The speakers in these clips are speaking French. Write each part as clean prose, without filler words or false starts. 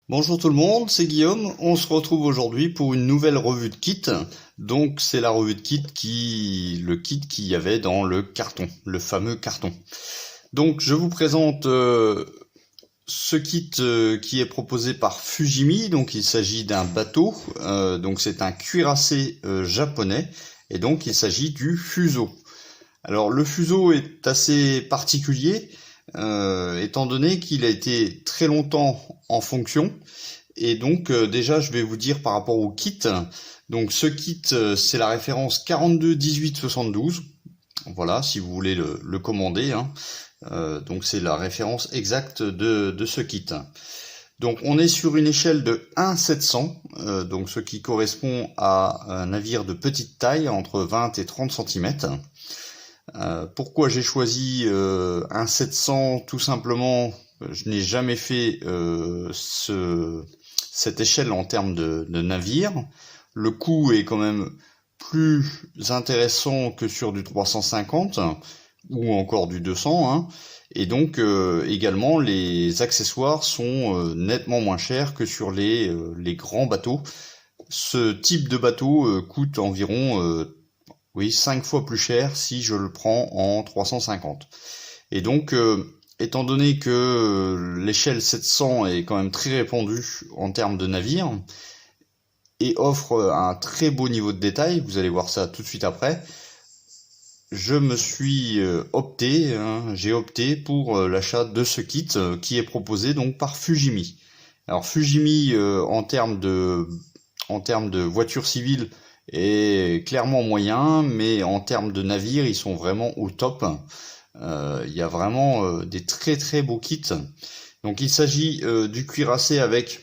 Bonjour tout le monde, c'est Guillaume. On se retrouve aujourd'hui pour une nouvelle revue de kit. Donc c'est la revue de le kit qu'il y avait dans le carton, le fameux carton. Donc je vous présente ce kit qui est proposé par Fujimi. Donc il s'agit d'un bateau. Donc c'est un cuirassé japonais et donc il s'agit du Fuso. Alors le Fuso est assez particulier étant donné qu'il a été très longtemps en fonction. Et donc déjà je vais vous dire par rapport au kit. Donc ce kit c'est la référence 42 18 72. Voilà, si vous voulez le commander, hein. Donc c'est la référence exacte de ce kit. Donc on est sur une échelle de 1,700, donc ce qui correspond à un navire de petite taille entre 20 et 30 cm. Pourquoi j'ai choisi un 700? Tout simplement, je n'ai jamais fait cette échelle en termes de navire. Le coût est quand même plus intéressant que sur du 350 ou encore du 200, hein. Et donc également les accessoires sont nettement moins chers que sur les grands bateaux. Ce type de bateau coûte environ 5 fois plus cher si je le prends en 350. Et donc, étant donné que l'échelle 700 est quand même très répandue en termes de navires et offre un très beau niveau de détail, vous allez voir ça tout de suite après, je me suis j'ai opté pour l'achat de ce kit qui est proposé donc par Fujimi. Alors Fujimi en termes de voiture civile est clairement moyen, mais en termes de navire, ils sont vraiment au top. Il y a vraiment des très très beaux kits. Donc il s'agit du cuirassé avec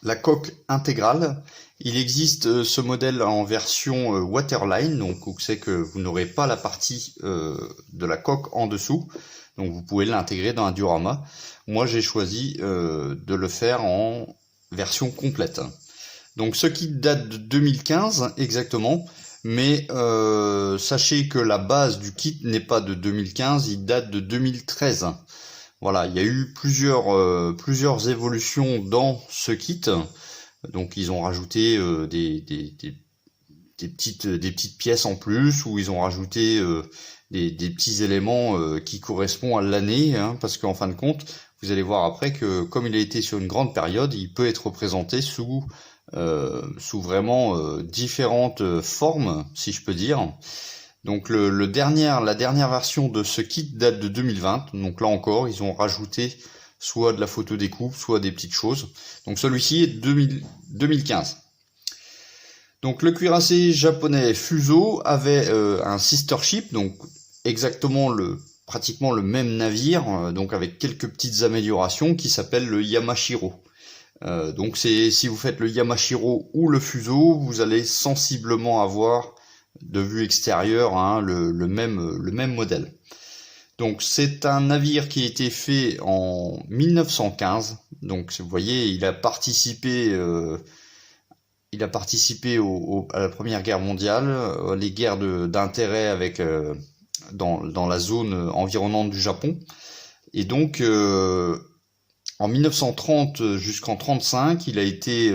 la coque intégrale. Il existe ce modèle en version waterline, donc c'est que vous n'aurez pas la partie de la coque en dessous, donc vous pouvez l'intégrer dans un diorama. Moi j'ai choisi de le faire en version complète. Donc ce kit date de 2015 exactement, mais sachez que la base du kit n'est pas de 2015, il date de 2013. Voilà, il y a eu plusieurs évolutions dans ce kit. Donc ils ont rajouté des petites pièces en plus, ou ils ont rajouté des petits éléments qui correspondent à l'année, hein, parce qu'en fin de compte, vous allez voir après que comme il a été sur une grande période, il peut être représenté sous vraiment différentes formes, si je peux dire. Donc la dernière version de ce kit date de 2020. Donc là encore, ils ont rajouté soit de la photo découpe, soit des petites choses. Donc celui-ci est de 2015. Donc le cuirassé japonais Fuso avait un sister ship, donc exactement pratiquement le même navire, donc avec quelques petites améliorations, qui s'appelle le Yamashiro. Donc si vous faites le Yamashiro ou le Fuso, vous allez sensiblement avoir de vue extérieure, hein, le même modèle. Donc c'est un navire qui a été fait en 1915. Donc vous voyez, il a participé à la Première Guerre mondiale, les guerres d'intérêt avec dans la zone environnante du Japon. Et donc en 1930 jusqu'en 35, il a été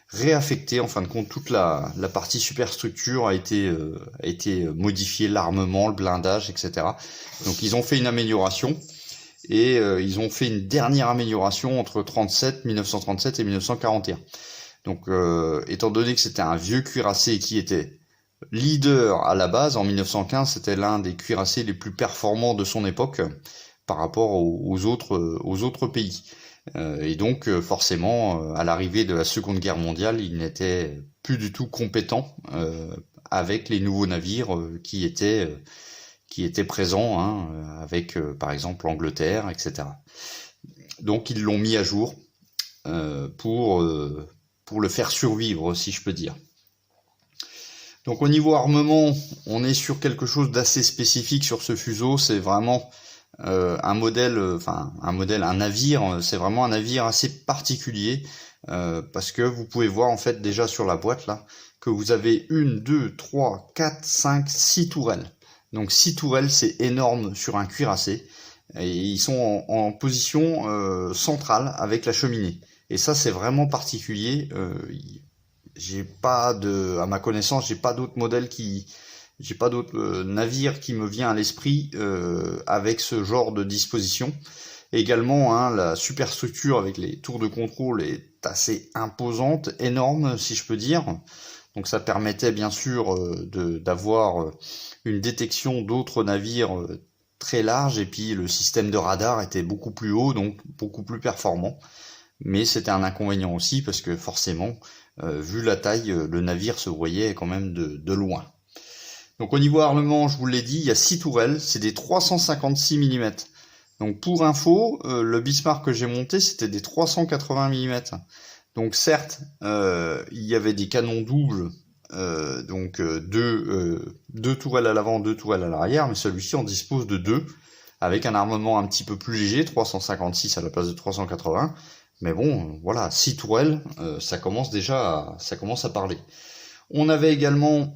réaffecté. En fin de compte, toute la partie superstructure a été modifiée, l'armement, le blindage, etc. Donc ils ont fait une amélioration et ils ont fait une dernière amélioration entre 1937 et 1941. Donc étant donné que c'était un vieux cuirassé qui était leader à la base, en 1915, c'était l'un des cuirassés les plus performants de son époque par rapport aux autres pays. Et donc forcément, à l'arrivée de la Seconde Guerre mondiale, il n'était plus du tout compétent avec les nouveaux navires qui étaient présents, hein, avec par exemple l'Angleterre, etc. Donc ils l'ont mis à jour euh, pour, euh, pour le faire survivre, si je peux dire. Donc au niveau armement, on est sur quelque chose d'assez spécifique sur ce fuseau. C'est vraiment un navire. C'est vraiment un navire assez particulier parce que vous pouvez voir en fait déjà sur la boîte là que vous avez 1, 2, 3, 4, 5, 6 tourelles. Donc 6 tourelles, c'est énorme sur un cuirassé. et ils sont en position centrale avec la cheminée. Et ça, c'est vraiment particulier. J'ai pas à ma connaissance, j'ai pas d'autres modèles j'ai pas d'autres navires qui me vient à l'esprit avec ce genre de disposition. Également, hein, la superstructure avec les tours de contrôle est assez imposante, énorme si je peux dire. Donc ça permettait bien sûr d'avoir une détection d'autres navires très large, et puis le système de radar était beaucoup plus haut, donc beaucoup plus performant. Mais c'était un inconvénient aussi parce que forcément, vu la taille, le navire se voyait quand même de loin. Donc au niveau armement, je vous l'ai dit, il y a 6 tourelles, c'est des 356 mm. Donc pour info, le Bismarck que j'ai monté, c'était des 380 mm. Donc certes, il y avait des canons doubles, donc deux tourelles à l'avant, 2 tourelles à l'arrière, mais celui-ci en dispose de 2, avec un armement un petit peu plus léger, 356 à la place de 380. Mais bon, voilà, 6 tourelles, ça commence à parler. On avait également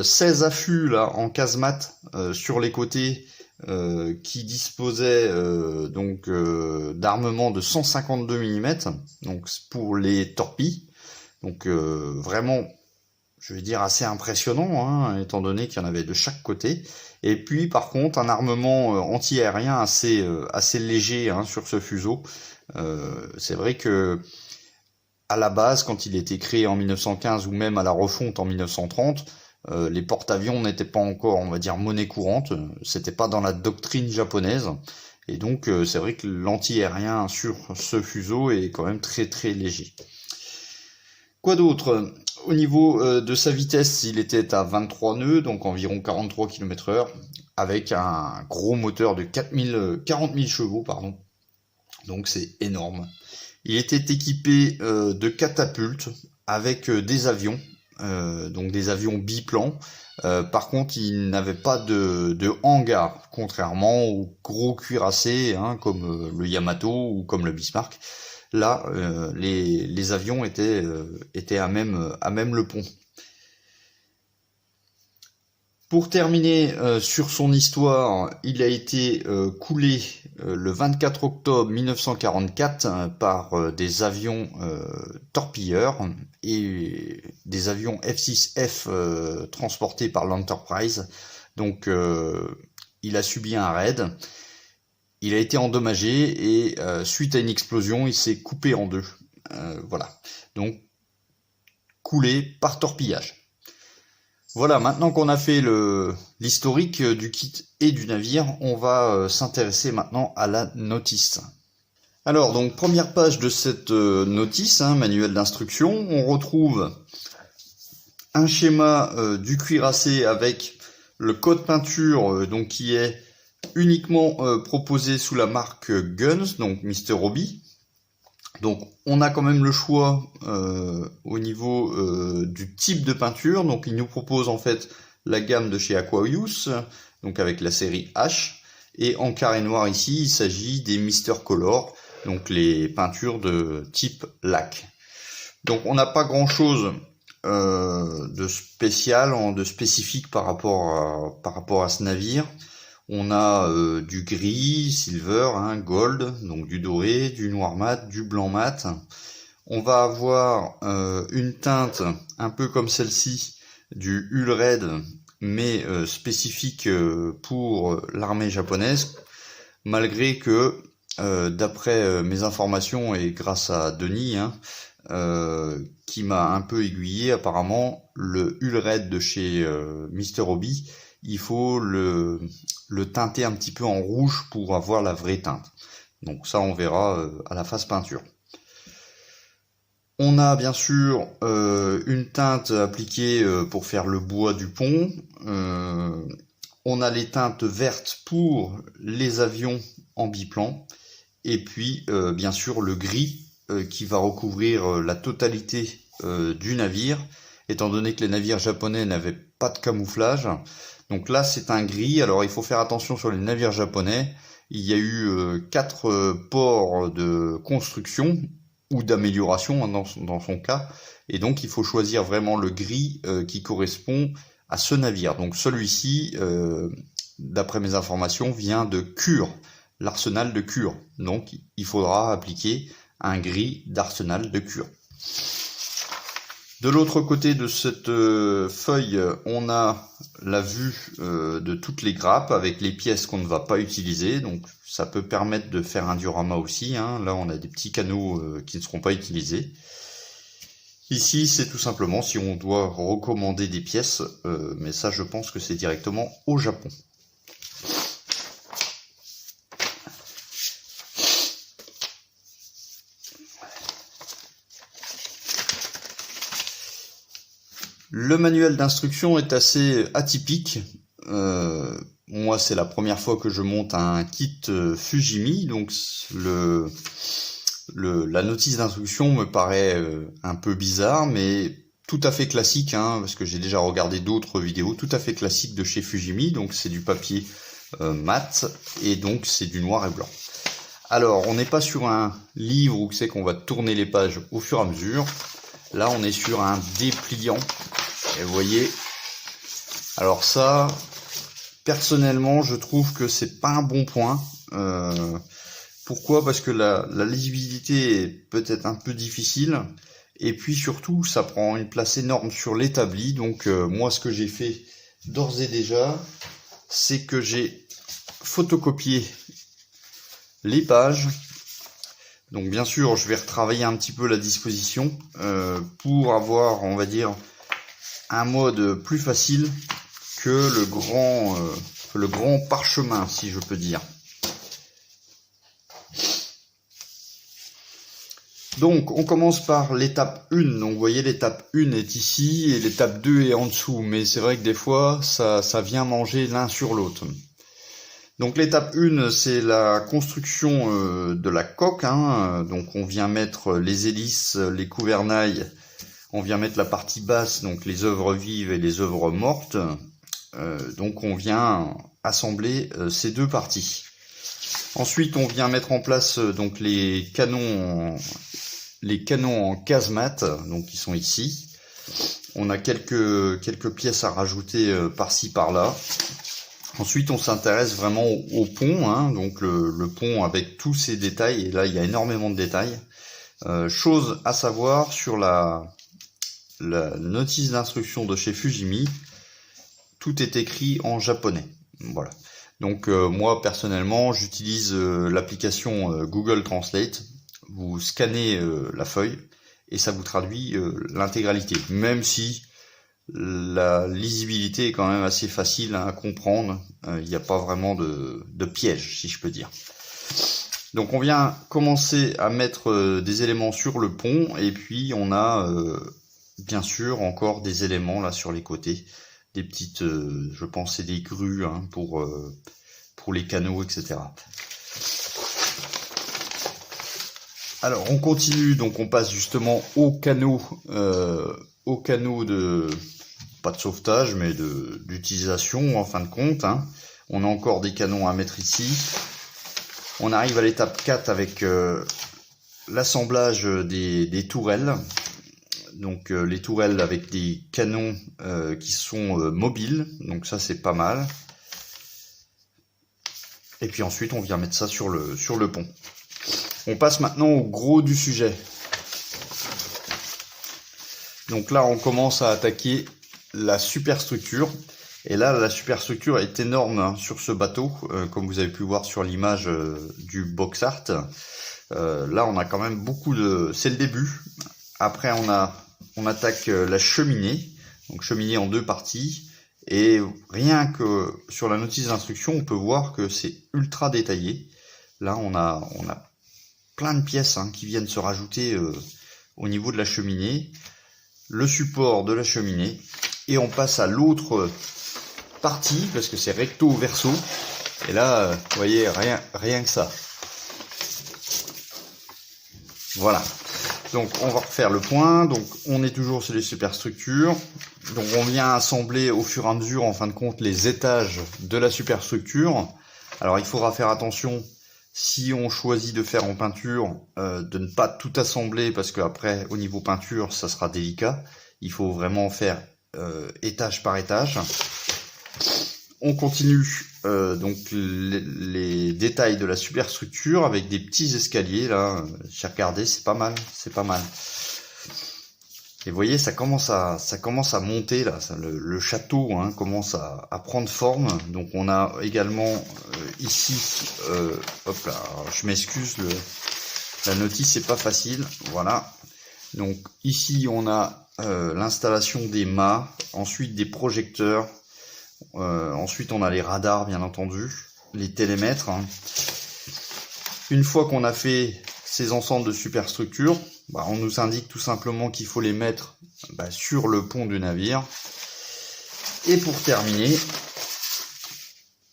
16 affûts là en casemate sur les côtés qui disposaient donc d'armement de 152 mm, donc pour les torpilles. Donc vraiment, je vais dire assez impressionnant, hein, étant donné qu'il y en avait de chaque côté. Et puis par contre un armement anti-aérien assez léger, hein, sur ce fuseau. C'est vrai que à la base, quand il était créé en 1915 ou même à la refonte en 1930, les porte-avions n'étaient pas encore, on va dire, monnaie courante. C'était pas dans la doctrine japonaise. Et donc, c'est vrai que l'anti-aérien sur ce fuseau est quand même très très léger. Quoi d'autre? Au niveau de sa vitesse, il était à 23 nœuds, donc environ 43 km/h, avec un gros moteur de 40 000 chevaux, pardon. Donc c'est énorme. Il était équipé de catapultes avec des avions, donc des avions biplans. Par contre, il n'avait pas de hangar, contrairement aux gros cuirassés, hein, comme le Yamato ou comme le Bismarck. Là, les avions étaient à même le pont. Pour terminer sur son histoire, il a été coulé le 24 octobre 1944 par des avions torpilleurs et des avions F-6F transportés par l'Enterprise. Donc il a subi un raid, il a été endommagé et suite à une explosion, il s'est coupé en deux. Voilà, donc coulé par torpillage. Voilà, maintenant qu'on a fait l'historique du kit et du navire, on va s'intéresser maintenant à la notice. Alors, donc, première page de cette notice, hein, manuel d'instruction, on retrouve un schéma du cuirassé avec le code peinture, donc qui est uniquement proposé sous la marque Guns, donc Mr. Hobby. Donc on a quand même le choix au niveau du type de peinture. Donc il nous propose en fait la gamme de chez Aquarius, donc avec la série H. Et en carré noir ici, il s'agit des Mister Color, donc les peintures de type lac. Donc on n'a pas grand chose de spécial, de spécifique par rapport à ce navire. On a du gris, silver, hein, gold, donc du doré, du noir mat, du blanc mat. On va avoir une teinte un peu comme celle-ci, du Hull Red, mais spécifique pour l'armée japonaise, malgré que, d'après mes informations et grâce à Denis, hein, qui m'a un peu aiguillé, apparemment, le Hull Red de chez Mr. Hobby, il faut le teinter un petit peu en rouge pour avoir la vraie teinte. Donc ça, on verra à la phase peinture. On a bien sûr une teinte appliquée pour faire le bois du pont. On a les teintes vertes pour les avions en biplan. Et puis, bien sûr, le gris qui va recouvrir la totalité du navire, étant donné que les navires japonais n'avaient pas de camouflage. Donc là, c'est un gris. Alors, il faut faire attention sur les navires japonais. Il y a eu 4 ports de construction ou d'amélioration, hein, dans son cas. Et donc, il faut choisir vraiment le gris qui correspond à ce navire. Donc, celui-ci, d'après mes informations, vient de Kure. l'arsenal de cure. Donc il faudra appliquer un gris d'arsenal de cure. De l'autre côté de cette feuille, on a la vue de toutes les grappes avec les pièces qu'on ne va pas utiliser. Donc ça peut permettre de faire un diorama aussi, hein. Là on a des petits canaux qui ne seront pas utilisés. Ici c'est tout simplement si on doit recommander des pièces, mais ça je pense que c'est directement au Japon. Le manuel d'instruction est assez atypique. Moi, c'est la première fois que je monte un kit Fujimi, donc la notice d'instruction me paraît un peu bizarre, mais tout à fait classique, hein, parce que j'ai déjà regardé d'autres vidéos, tout à fait classique de chez Fujimi. Donc c'est du papier mat, et donc c'est du noir et blanc. Alors, on n'est pas sur un livre où c'est qu'on va tourner les pages au fur et à mesure. Là, on est sur un dépliant. Et vous voyez, alors ça, personnellement, je trouve que c'est pas un bon point. Pourquoi? Parce que la lisibilité est peut-être un peu difficile. Et puis surtout, ça prend une place énorme sur l'établi. Donc moi, ce que j'ai fait d'ores et déjà, c'est que j'ai photocopié les pages. Donc bien sûr, je vais retravailler un petit peu la disposition pour avoir, on va dire, un mode plus facile que le grand parchemin, si je peux dire. Donc on commence par l'étape 1, donc vous voyez l'étape 1 est ici et l'étape 2 est en dessous, mais c'est vrai que des fois ça vient manger l'un sur l'autre. Donc l'étape 1, c'est la construction de la coque, hein. Donc on vient mettre les hélices, les gouvernails. On vient mettre la partie basse, donc les œuvres vives et les œuvres mortes. Donc on vient assembler ces deux parties. Ensuite, on vient mettre en place donc les canons en casemate, donc qui sont ici. On a quelques pièces à rajouter par-ci par-là. Ensuite, on s'intéresse vraiment au pont, hein, donc le pont avec tous ses détails. Et là, il y a énormément de détails. Chose à savoir sur la notice d'instruction de chez Fujimi, tout est écrit en japonais. Voilà. Donc moi personnellement j'utilise l'application Google Translate. Vous scannez la feuille et ça vous traduit l'intégralité. Même si la lisibilité est quand même assez facile à comprendre, il n'y a pas vraiment de piège, si je peux dire. Donc on vient commencer à mettre des éléments sur le pont et puis on a bien sûr encore des éléments là sur les côtés, des petites, je pense c'est des grues, hein, pour les canaux, etc. Alors on continue, donc on passe justement aux canaux de, pas de sauvetage, mais d'utilisation en fin de compte, hein. On a encore des canons à mettre ici. On arrive à l'étape 4 avec l'assemblage des tourelles. Donc les tourelles avec des canons qui sont mobiles, donc ça c'est pas mal. Et puis ensuite on vient mettre ça sur le pont. On passe maintenant au gros du sujet. Donc là on commence à attaquer la superstructure. Et là la superstructure est énorme, hein, sur ce bateau, comme vous avez pu voir sur l'image du box art. Là on a quand même beaucoup de... C'est le début. Après on attaque la cheminée, donc cheminée en deux parties, et rien que sur la notice d'instruction, on peut voir que c'est ultra détaillé. Là, on a plein de pièces, hein, qui viennent se rajouter au niveau de la cheminée, le support de la cheminée, et on passe à l'autre partie, parce que c'est recto verso, et là, vous voyez, rien que ça. Voilà. Donc on va refaire le point, donc on est toujours sur les superstructures, donc on vient assembler au fur et à mesure en fin de compte les étages de la superstructure. Alors il faudra faire attention, si on choisit de faire en peinture, de ne pas tout assembler, parce qu'après au niveau peinture ça sera délicat, il faut vraiment faire étage par étage. On continue donc les détails de la superstructure avec des petits escaliers là. J'ai regardé, c'est pas mal, c'est pas mal. Et vous voyez, ça commence à monter là, le château hein, commence à prendre forme. Donc on a également ici, hop là, je m'excuse, la notice c'est pas facile, voilà. Donc ici on a l'installation des mâts, ensuite des projecteurs, ensuite on a les radars bien entendu, les télémètres. Hein. Une fois qu'on a fait ces ensembles de superstructures, on nous indique tout simplement qu'il faut les mettre sur le pont du navire. Et pour terminer,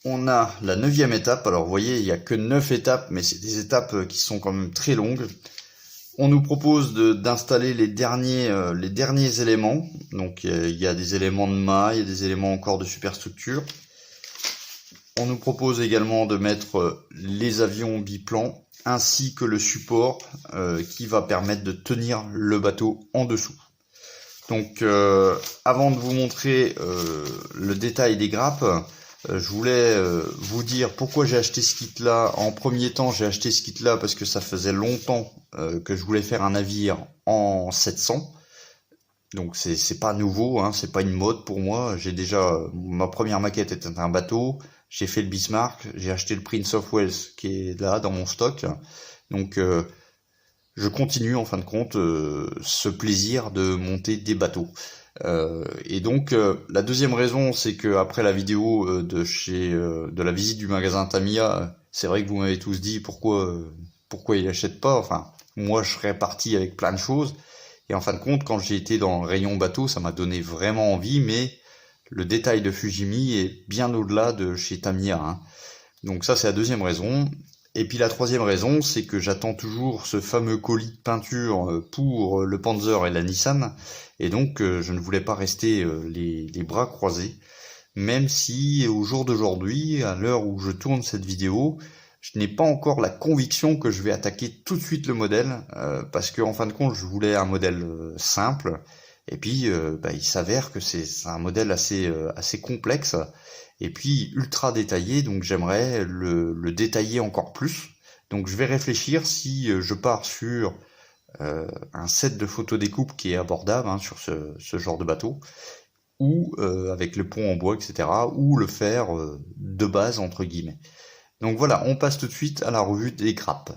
on a la 9e étape. Alors vous voyez, il n'y a que 9 étapes, mais c'est des étapes qui sont quand même très longues. On nous propose d'installer les derniers éléments. Donc il y a des éléments de mât, il y a des éléments encore de superstructure. On nous propose également de mettre les avions biplans ainsi que le support qui va permettre de tenir le bateau en dessous. Donc avant de vous montrer le détail des grappes, je voulais vous dire pourquoi j'ai acheté ce kit là. En premier temps, j'ai acheté ce kit là parce que ça faisait longtemps que je voulais faire un navire en 700. Donc c'est pas nouveau, hein, c'est pas une mode pour moi. J'ai déjà ma première maquette était un bateau. J'ai fait le Bismarck, j'ai acheté le Prince of Wales qui est là dans mon stock. Donc je continue en fin de compte ce plaisir de monter des bateaux. Et donc la deuxième raison, c'est que après la vidéo de la visite du magasin Tamiya, c'est vrai que vous m'avez tous dit pourquoi il achète pas. Enfin, moi je serais parti avec plein de choses. Et en fin de compte, quand j'ai été dans le rayon bateau, ça m'a donné vraiment envie, mais le détail de Fujimi est bien au-delà de chez Tamiya. Hein. Donc ça, c'est la deuxième raison. Et puis la troisième raison, c'est que j'attends toujours ce fameux colis de peinture pour le Panzer et la Nissan. Et donc, je ne voulais pas rester les bras croisés. Même si, au jour d'aujourd'hui, à l'heure où je tourne cette vidéo, je n'ai pas encore la conviction que je vais attaquer tout de suite le modèle. Parce que en fin de compte, je voulais un modèle simple. Et puis, il s'avère que c'est un modèle assez complexe et puis ultra détaillé, donc j'aimerais le détailler encore plus. Donc je vais réfléchir si je pars sur un set de photodécoupe qui est abordable hein, sur ce genre de bateau, ou avec le pont en bois, etc., ou le faire de base, entre guillemets. Donc voilà, on passe tout de suite à la revue des grappes.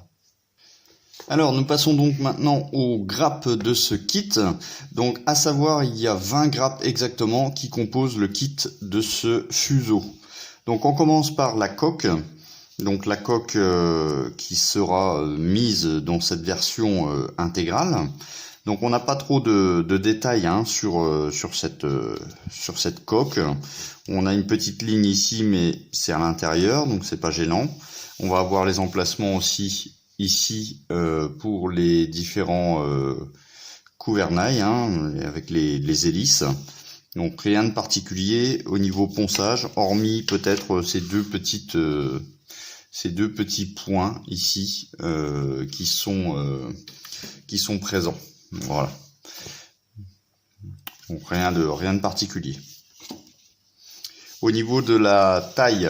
Alors nous passons donc maintenant aux grappes de ce kit. Donc à savoir, il y a 20 grappes exactement qui composent le kit de ce fuseau. Donc on commence par la coque. Donc la coque qui sera mise dans cette version intégrale. Donc on n'a pas trop de détails hein, sur cette coque. On a une petite ligne ici, mais c'est à l'intérieur, donc c'est pas gênant. On va avoir les emplacements aussi ici pour les différents gouvernails hein, avec les hélices. Donc rien de particulier au niveau ponçage, hormis peut-être ces deux petits points ici qui sont présents. Voilà. Donc rien de particulier. Au niveau de la taille,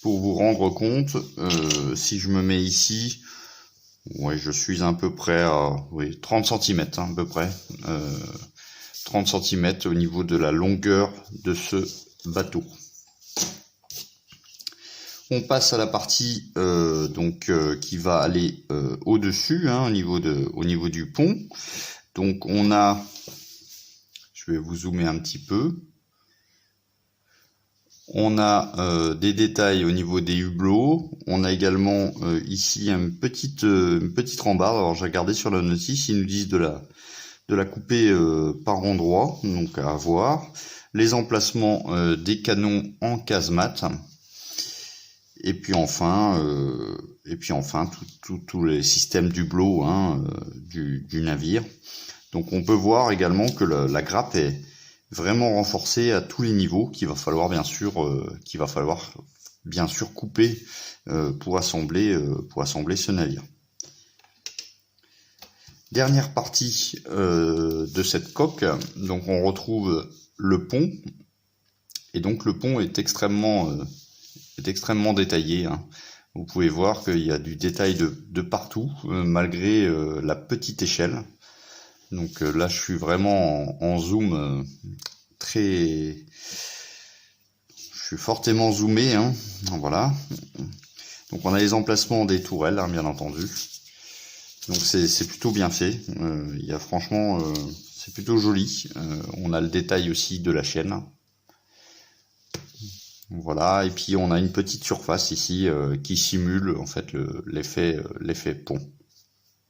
pour vous rendre compte, si je me mets ici, ouais, je suis à peu près à 30 cm hein, à peu près. 30 cm au niveau de la longueur de ce bateau. On passe à la partie qui va aller au-dessus, hein, au niveau du pont. Donc on a, je vais vous zoomer un petit peu. On a des détails au niveau des hublots. On a également ici une petite rambarde. Alors j'ai regardé sur la notice, ils nous disent de la couper par endroit, donc à voir. Les emplacements des canons en casemate. Et puis enfin tous les systèmes d'hublots hein, du navire. Donc on peut voir également que la grappe est vraiment renforcée à tous les niveaux, qu'il va falloir bien sûr couper pour assembler ce navire. Dernière partie de cette coque, donc on retrouve le pont, et donc le pont est extrêmement est extrêmement détaillé, hein. Vous pouvez voir qu'il y a du détail de partout, malgré la petite échelle. Donc là, je suis vraiment en zoom très... Je suis fortement zoomé, hein. Voilà. Donc on a les emplacements des tourelles, hein, bien entendu. Donc c'est plutôt bien fait. Il y a franchement, c'est plutôt joli. On a le détail aussi de la chaîne. Voilà, et puis on a une petite surface ici qui simule en fait l'effet pont.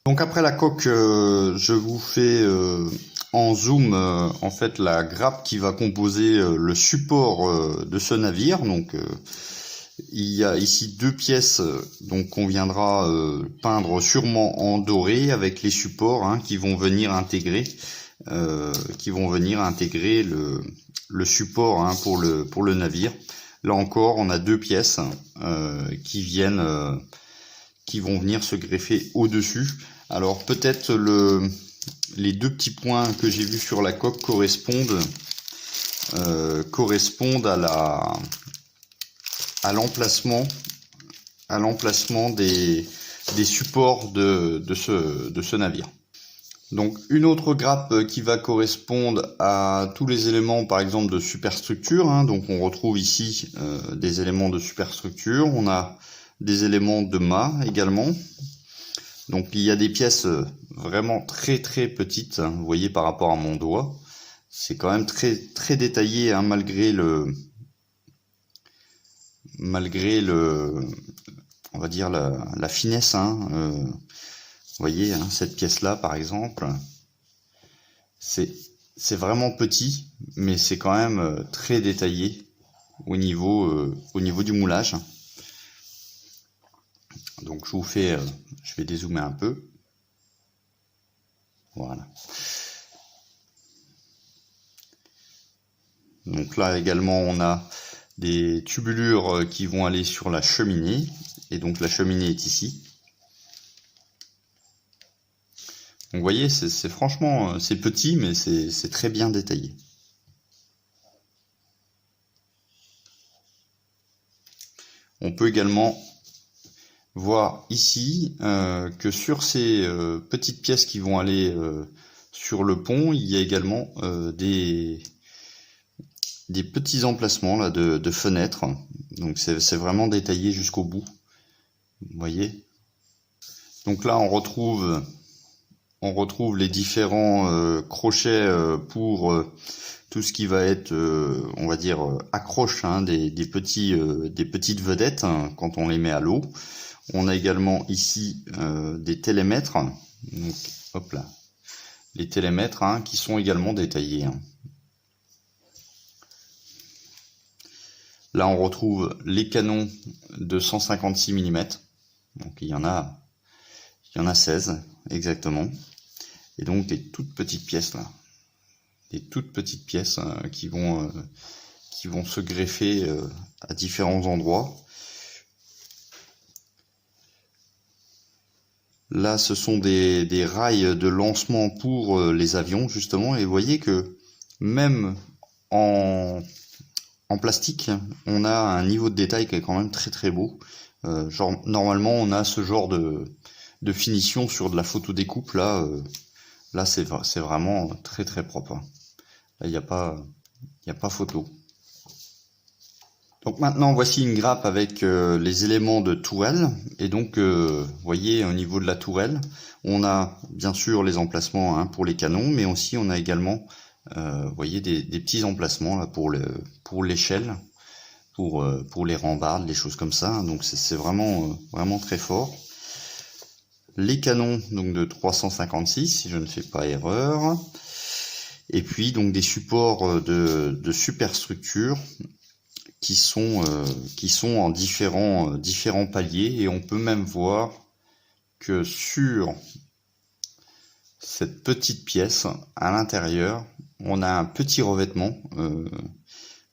Donc après la coque, je vous fais en zoom en fait la grappe qui va composer le support de ce navire. Donc il y a ici deux pièces donc qu'on viendra peindre sûrement en doré avec les supports, hein, qui vont venir intégrer le support, hein, pour le navire. Là encore, on a deux pièces qui vont venir se greffer au-dessus. Alors peut-être les deux petits points que j'ai vus sur la coque correspondent à l'emplacement des supports de ce navire. Donc une autre grappe qui va correspondre à tous les éléments, par exemple de superstructure, hein. Donc on retrouve ici des éléments de superstructure, on a des éléments de mât également. Donc il y a des pièces vraiment très très petites, hein, vous voyez par rapport à mon doigt. C'est quand même très très détaillé, hein, malgré le on va dire la finesse, hein. Vous voyez, hein, cette pièce-là, par exemple, c'est vraiment petit, mais c'est quand même très détaillé au niveau du moulage. Donc je vous fais, je vais dézoomer un peu. Voilà. Donc là également, on a des tubulures qui vont aller sur la cheminée, et donc la cheminée est ici. Donc vous voyez, c'est franchement, c'est petit, mais c'est très bien détaillé. On peut également voir ici que sur ces petites pièces qui vont aller sur le pont, il y a également des petits emplacements là de fenêtres. Donc c'est vraiment détaillé jusqu'au bout. Vous voyez. Donc là on retrouve les différents crochets pour tout ce qui va être, on va dire, accroche, hein, des petites vedettes, hein, quand on les met à l'eau. On a également ici des télémètres. Donc, hop là, les télémètres, hein, qui sont également détaillés, hein. Là, on retrouve les canons de 156 mm. Donc, il y en a 16 exactement. Et donc des toutes petites pièces là, des toutes petites pièces qui vont se greffer à différents endroits. Là, ce sont des rails de lancement pour les avions justement, et vous voyez que même en plastique, on a un niveau de détail qui est quand même très très beau. Genre normalement, on a ce genre de finition sur de la photo découpe là. Là, c'est vraiment très très propre. Là, il n'y a pas photo. Donc maintenant, voici une grappe avec les éléments de tourelle. Et donc, vous voyez, au niveau de la tourelle, on a bien sûr les emplacements, hein, pour les canons, mais aussi on a également, vous voyez, des petits emplacements là pour l'échelle, pour les rambardes, les choses comme ça. Donc c'est vraiment vraiment très fort. Les canons donc de 356, si je ne fais pas erreur, et puis donc des supports de superstructure qui sont en différents paliers, et on peut même voir que sur cette petite pièce à l'intérieur, on a un petit revêtement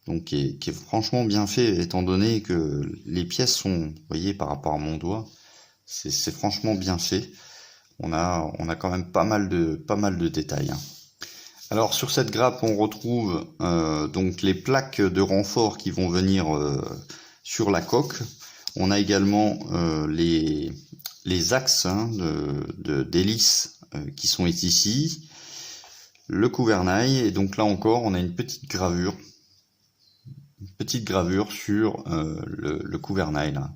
donc qui est franchement bien fait, étant donné que les pièces sont, vous voyez par rapport à mon doigt, c'est franchement bien fait. On a quand même pas mal de détails, hein. Alors sur cette grappe, on retrouve donc les plaques de renfort qui vont venir sur la coque. On a également les axes hein, d'hélice qui sont ici, le gouvernail, et donc là encore on a une petite gravure sur le gouvernail là.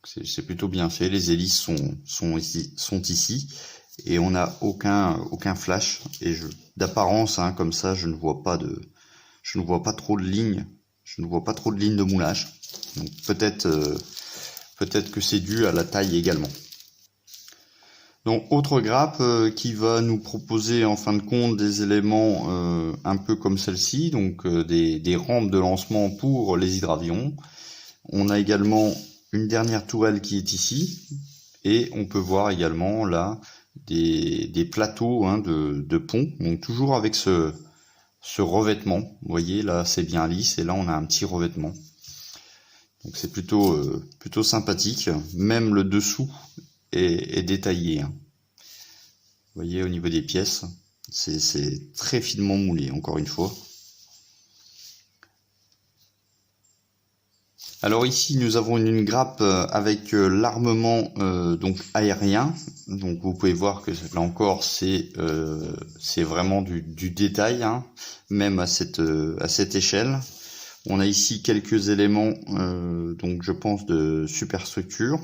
C'est plutôt bien fait, les hélices sont ici, et on n'a aucun flash, et d'apparence hein, comme ça je ne vois pas trop de lignes, de moulage. Donc peut-être que c'est dû à la taille également. Donc autre grappe qui va nous proposer en fin de compte des éléments un peu comme celle-ci, donc des rampes de lancement pour les hydravions. On a également une dernière tourelle qui est ici, et on peut voir également là des plateaux hein, de pont, donc toujours avec ce revêtement. Vous voyez là c'est bien lisse, et là on a un petit revêtement. Donc c'est plutôt sympathique, même le dessous est détaillé. Hein. Vous voyez au niveau des pièces, c'est très finement moulé encore une fois. Alors ici nous avons une grappe avec l'armement donc aérien. Donc vous pouvez voir que là encore c'est vraiment du détail, hein, même à cette échelle. On a ici quelques éléments donc je pense de superstructure.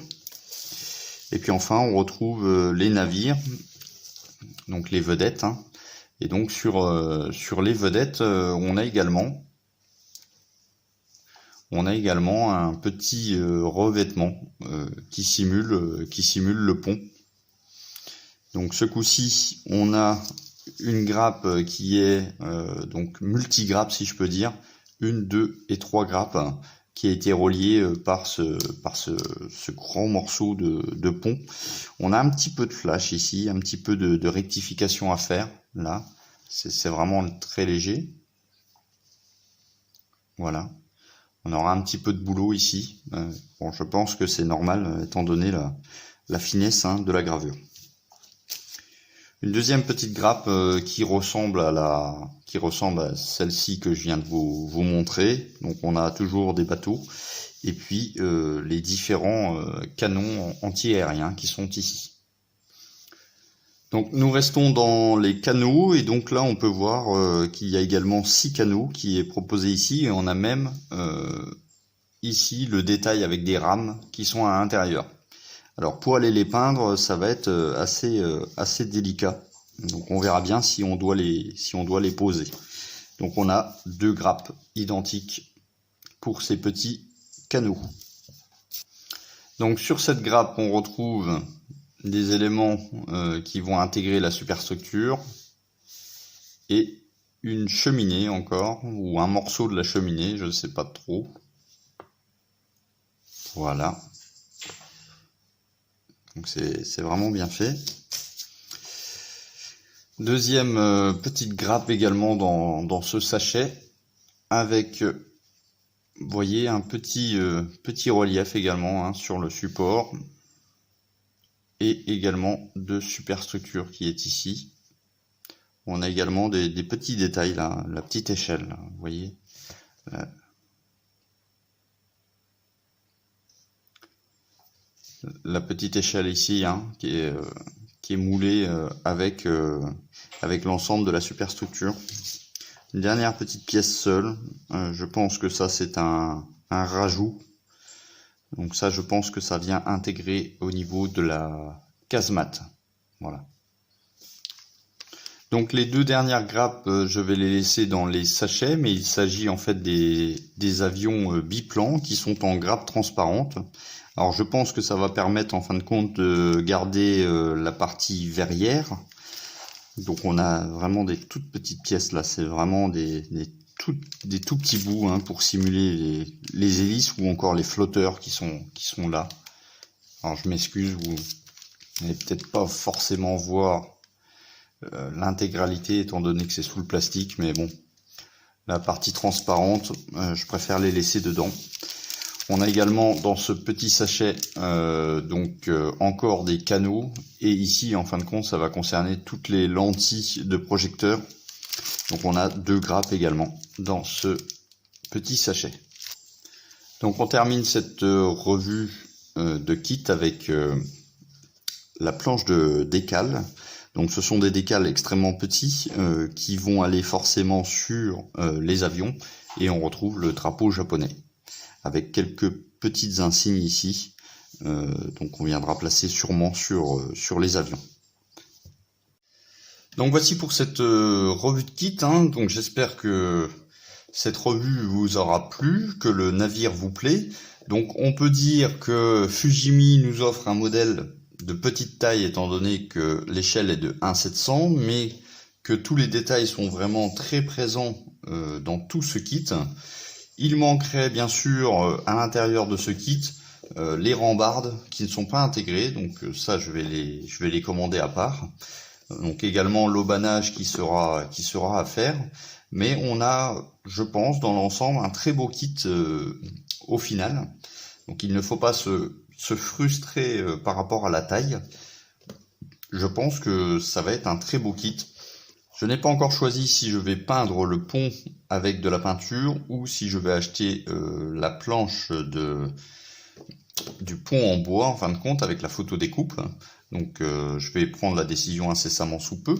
Et puis enfin on retrouve les navires, donc les vedettes. Hein. Et donc sur les vedettes on a également un petit revêtement qui simule le pont. Donc ce coup-ci, on a une grappe qui est donc multigrappe si je peux dire, 1, 2 et 3 grappes qui a été reliée par ce grand morceau de pont. On a un petit peu de flash ici, un petit peu de rectification à faire là. C'est vraiment très léger. Voilà. On aura un petit peu de boulot ici. Bon, je pense que c'est normal étant donné la finesse hein, de la gravure. Une deuxième petite grappe qui ressemble à celle-ci que je viens de vous montrer. Donc on a toujours des bateaux et puis les différents canons anti-aériens qui sont ici. Donc nous restons dans les canaux, et donc là on peut voir qu'il y a également 6 canaux qui est proposé ici, et on a même ici le détail avec des rames qui sont à l'intérieur. Alors pour aller les peindre, ça va être assez délicat. Donc on verra bien si on doit les poser. Donc on a 2 grappes identiques pour ces petits canaux. Donc sur cette grappe, on retrouve des éléments qui vont intégrer la superstructure et une cheminée encore, ou un morceau de la cheminée, je ne sais pas trop. Voilà. Donc c'est vraiment bien fait. Deuxième petite grappe également dans ce sachet, avec, vous voyez, un petit relief également hein, sur le support, et également de superstructure qui est ici. On a également des petits détails là, la petite échelle, là, vous voyez. La petite échelle ici hein, qui est moulée avec l'ensemble de la superstructure. Une dernière petite pièce seule, je pense que ça c'est un rajout. Donc ça je pense que ça vient intégrer au niveau de la casemate. Voilà. Donc les 2 dernières grappes, je vais les laisser dans les sachets, mais il s'agit en fait des avions biplans qui sont en grappe transparente. Alors je pense que ça va permettre en fin de compte de garder la partie verrière. Donc on a vraiment des toutes petites pièces là, c'est vraiment des tout petits bouts hein, pour simuler les hélices ou encore les flotteurs qui sont là. Alors je m'excuse, vous n'allez peut-être pas forcément voir l'intégralité étant donné que c'est sous le plastique, mais bon, la partie transparente, je préfère les laisser dedans. On a également dans ce petit sachet encore des canaux, et ici en fin de compte ça va concerner toutes les lentilles de projecteur. Donc on a 2 grappes également dans ce petit sachet. Donc on termine cette revue de kit avec la planche de décale. Donc ce sont des décales extrêmement petits qui vont aller forcément sur les avions, et on retrouve le drapeau japonais avec quelques petites insignes ici, donc on viendra placer sûrement sur les avions. Donc voici pour cette revue de kit, hein. Donc j'espère que cette revue vous aura plu, que le navire vous plaît. Donc on peut dire que Fujimi nous offre un modèle de petite taille étant donné que l'échelle est de 1,700, mais que tous les détails sont vraiment très présents dans tout ce kit. Il manquerait bien sûr à l'intérieur de ce kit les rambardes qui ne sont pas intégrées, donc ça je vais les commander à part. Donc également l'aubanage qui sera à faire, mais on a, je pense, dans l'ensemble un très beau kit au final. Donc il ne faut pas se frustrer par rapport à la taille. Je pense que ça va être un très beau kit. Je n'ai pas encore choisi si je vais peindre le pont avec de la peinture ou si je vais acheter la planche du pont en bois en fin de compte avec la photo découpe. Donc je vais prendre la décision incessamment sous peu.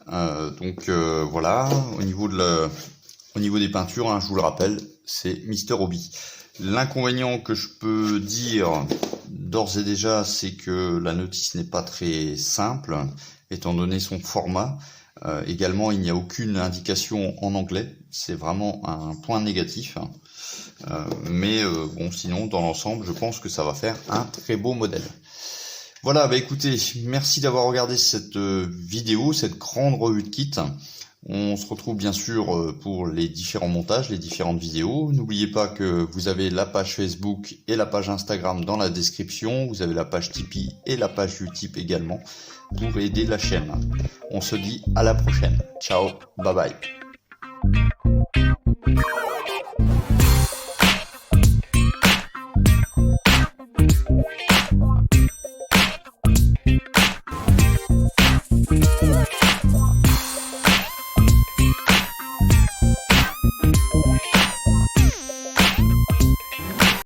Voilà, au niveau des peintures, hein, je vous le rappelle, c'est Mister Hobby. L'inconvénient que je peux dire d'ores et déjà, c'est que la notice n'est pas très simple, étant donné son format. Également, il n'y a aucune indication en anglais, c'est vraiment un point négatif. Bon, sinon, dans l'ensemble, je pense que ça va faire un très beau modèle. Voilà, bah écoutez, merci d'avoir regardé cette vidéo, cette grande revue de kit. On se retrouve bien sûr pour les différents montages, les différentes vidéos. N'oubliez pas que vous avez la page Facebook et la page Instagram dans la description. Vous avez la page Tipeee et la page Utip également pour aider la chaîne. On se dit à la prochaine. Ciao, bye bye.